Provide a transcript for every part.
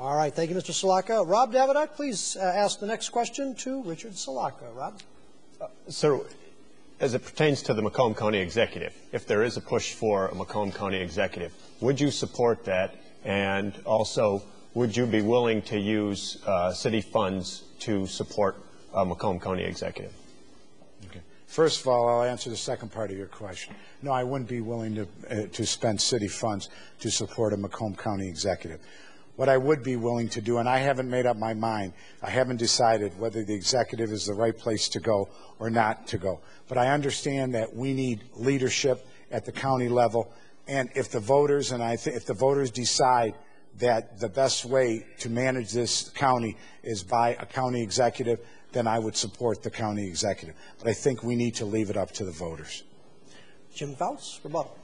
All right. Thank you, Mr. Sulaka. Rob Davidoff, please ask the next question to Richard Sulaka. Rob? Sir, as it pertains to the Macomb County Executive, if there is a push for a Macomb County Executive, would you support that? And also, would you be willing to use city funds to support a Macomb County Executive? Okay. First of all, I'll answer the second part of your question. No, I wouldn't be willing to spend city funds to support a Macomb County Executive. What I would be willing to do, and I haven't made up my mind, I haven't decided whether the executive is the right place to go or not to go. But I understand that we need leadership at the county level, and if the voters, if the voters decide that the best way to manage this county is by a county executive, then I would support the county executive. But I think we need to leave it up to the voters. Jim Fouts, rebuttal.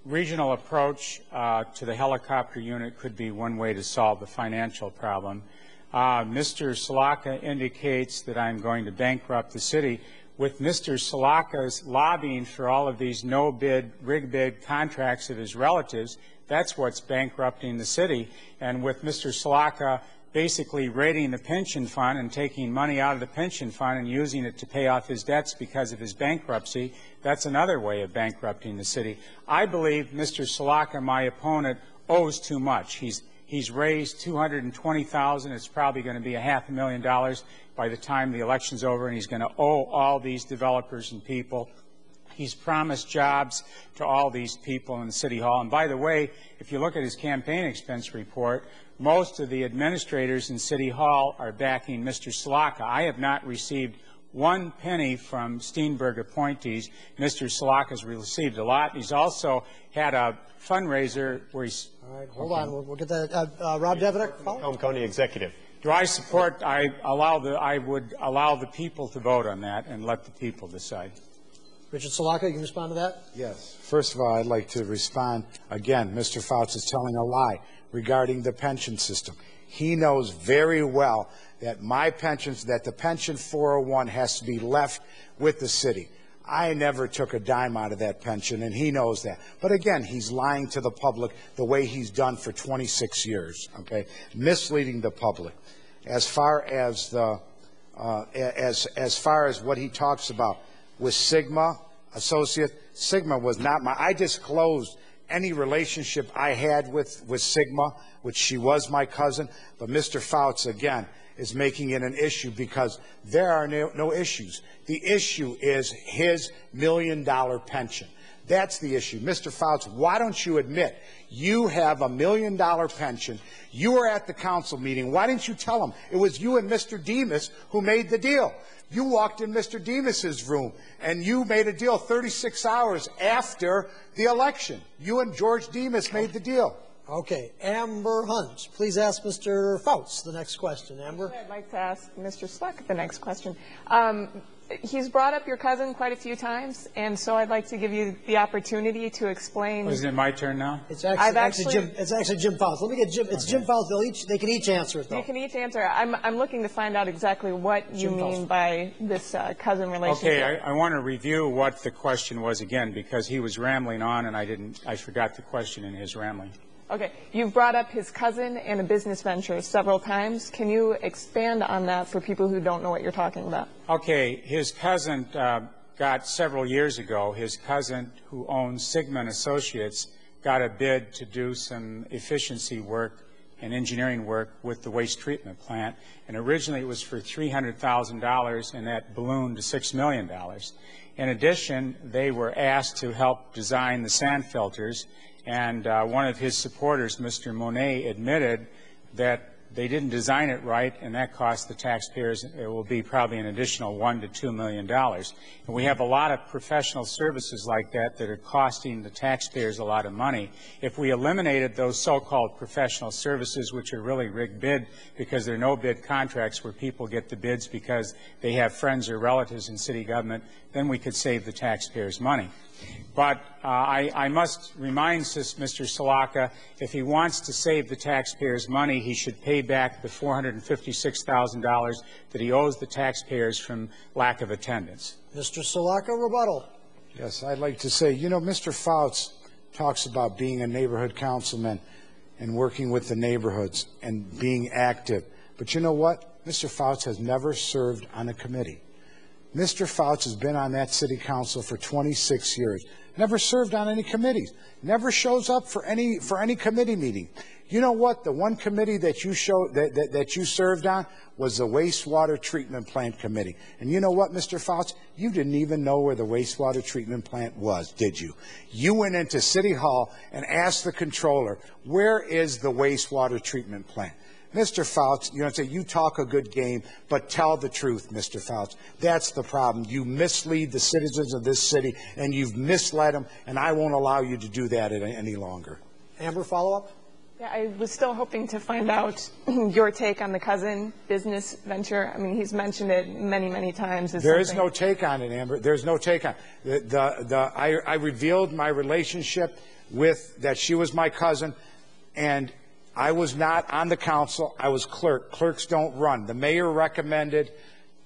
Regional approach to the helicopter unit could be one way to solve the financial problem. Mr. Sulaka indicates that I'm going to bankrupt the city. With Mr. Sulaka's lobbying for all of these no-bid, rig-bid contracts of his relatives, that's what's bankrupting the city. And with Mr. Sulaka basically raiding the pension fund and taking money out of the pension fund and using it to pay off his debts because of his bankruptcy, that's another way of bankrupting the city. I believe Mr. Sulaka, my opponent, owes too much. He's raised $220,000. It's probably going to be $500,000 by the time the election's over, and he's going to owe all these developers and people. He's promised jobs to all these people in City Hall. And by the way, if you look at his campaign expense report, most of the administrators in City Hall are backing Mr. Sulaka. I have not received one penny from Steenberg appointees. Mr. Sulaka's received a lot. He's also had a fundraiser where he's... All right, hold on. We'll get that. Rob Davidoff. Macomb County Executive. Do I support? I would allow the people to vote on that and let the people decide. Richard Sulaka, you can respond to that? Yes. First of all, I'd like to respond. Again, Mr. Fouts is telling a lie regarding the pension system. He knows very well that the pension 401 has to be left with the city. I never took a dime out of that pension, and he knows that. But again, he's lying to the public the way he's done for 26 years, okay, misleading the public. As far as what he talks about with Sigma Associate, Sigma was not I disclosed any relationship I had with Sigma, which she was my cousin, but Mr. Fouts, again, is making it an issue because there are no issues. The issue is his $1 million pension. That's the issue. Mr. Fouts, why don't you admit you have a $1 million pension? You were at the council meeting. Why didn't you tell him it was you and Mr. Demas who made the deal? You walked in Mr. Demas's room, and you made a deal 36 hours after the election. You and George Demas made the deal. Okay. Amber Hunt, please ask Mr. Fouts the next question. Amber? I'd like to ask Mr. Sulaka the next question. He's brought up your cousin quite a few times, and so I'd like to give you the opportunity to explain. Isn't it my turn now? It's actually Jim Fouts. Let me get Jim. It's okay. Jim Fouts. They can each answer it, though. You can each answer. I'm looking to find out exactly what you mean by this cousin relationship. Okay, I want to review what the question was again, because he was rambling on, and I forgot the question in his rambling. Okay. You've brought up his cousin and a business venture several times. Can you expand on that for people who don't know what you're talking about? Okay. His cousin got several years ago, his cousin who owns Sigma and Associates got a bid to do some efficiency work and engineering work with the waste treatment plant. And originally it was for $300,000, and that ballooned to $6 million. In addition, they were asked to help design the sand filters. And one of his supporters, Mr. Monet, admitted that they didn't design it right, and that cost the taxpayers, it will be probably an additional $1 to $2 million. And we have a lot of professional services like that that are costing the taxpayers a lot of money. If we eliminated those so-called professional services, which are really rigged bid because they're no-bid contracts where people get the bids because they have friends or relatives in city government, then we could save the taxpayers money. But I must remind Mr. Sulaka, if he wants to save the taxpayers money, he should pay back the $456,000 that he owes the taxpayers from lack of attendance. Mr. Sulaka, rebuttal. Yes, I'd like to say, you know, Mr. Fouts talks about being a neighborhood councilman and working with the neighborhoods and being active. But you know what? Mr. Fouts has never served on a committee. Mr. Fouts has been on that city council for 26 years, never served on any committees, never shows up for any committee meeting. You know what? The one committee that you served on was the wastewater treatment plant committee. And you know what, Mr. Fouts? You didn't even know where the wastewater treatment plant was, did you? You went into City Hall and asked the controller, where is the wastewater treatment plant? Mr. Fouts, you talk a good game, but tell the truth, Mr. Fouts. That's the problem. You mislead the citizens of this city, and you've misled them, and I won't allow you to do that any longer. Amber, follow-up? Yeah, I was still hoping to find out your take on the cousin business venture. I mean, he's mentioned it many, many times. There is no take on it, Amber. There's no take on it. I revealed my relationship with that she was my cousin, and I was not on the council. I was clerk. Clerks don't run. The mayor recommended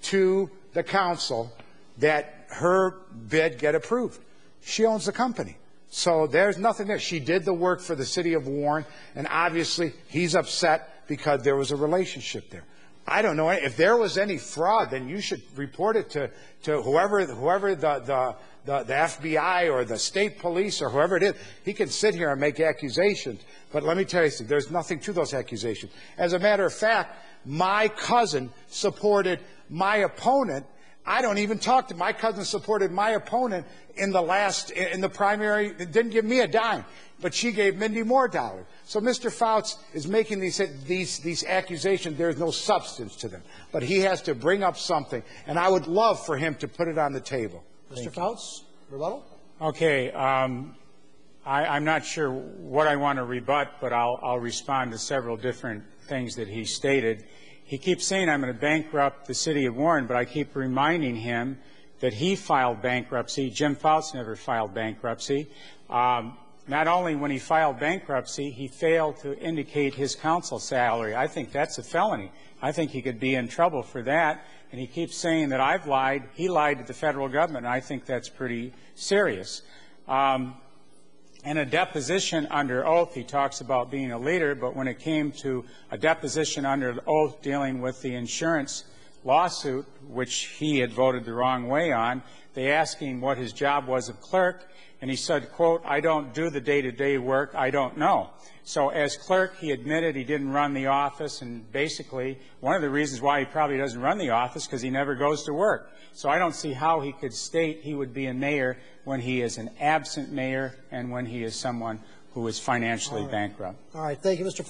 to the council that her bid get approved. She owns the company. So there's nothing there. She did the work for the city of Warren, and obviously he's upset because there was a relationship there. I don't know. If there was any fraud, then you should report it to whoever the FBI or the state police or whoever it is. He can sit here and make accusations. But let me tell you something. There's nothing to those accusations. As a matter of fact, my cousin supported my opponent. I don't even talk to my cousin supported my opponent in the primary. It didn't give me a dime, but she gave Mindy more dollars. So Mr. Fouts is making these accusations. There's no substance to them, but he has to bring up something, and I would love for him to put it on the table. Mr. Fouts, rebuttal? Okay. I'm not sure what I want to rebut, but I'll respond to several different things that he stated. He keeps saying I'm going to bankrupt the city of Warren, but I keep reminding him that he filed bankruptcy. Jim Fouts never filed bankruptcy. Not only when he filed bankruptcy, he failed to indicate his council salary. I think that's a felony. I think he could be in trouble for that. And he keeps saying that I've lied. He lied to the federal government, and I think that's pretty serious. In a deposition under oath, he talks about being a leader, but when it came to a deposition under oath dealing with the insurance lawsuit, which he had voted the wrong way on, they asked him what his job was of clerk, and he said, quote, I don't do the day-to-day work, I don't know. So as clerk, he admitted he didn't run the office, and basically one of the reasons why he probably doesn't run the office because he never goes to work. So I don't see how he could state he would be a mayor when he is an absent mayor and when he is someone who is financially bankrupt. All right. Thank you, Mr. Fouts.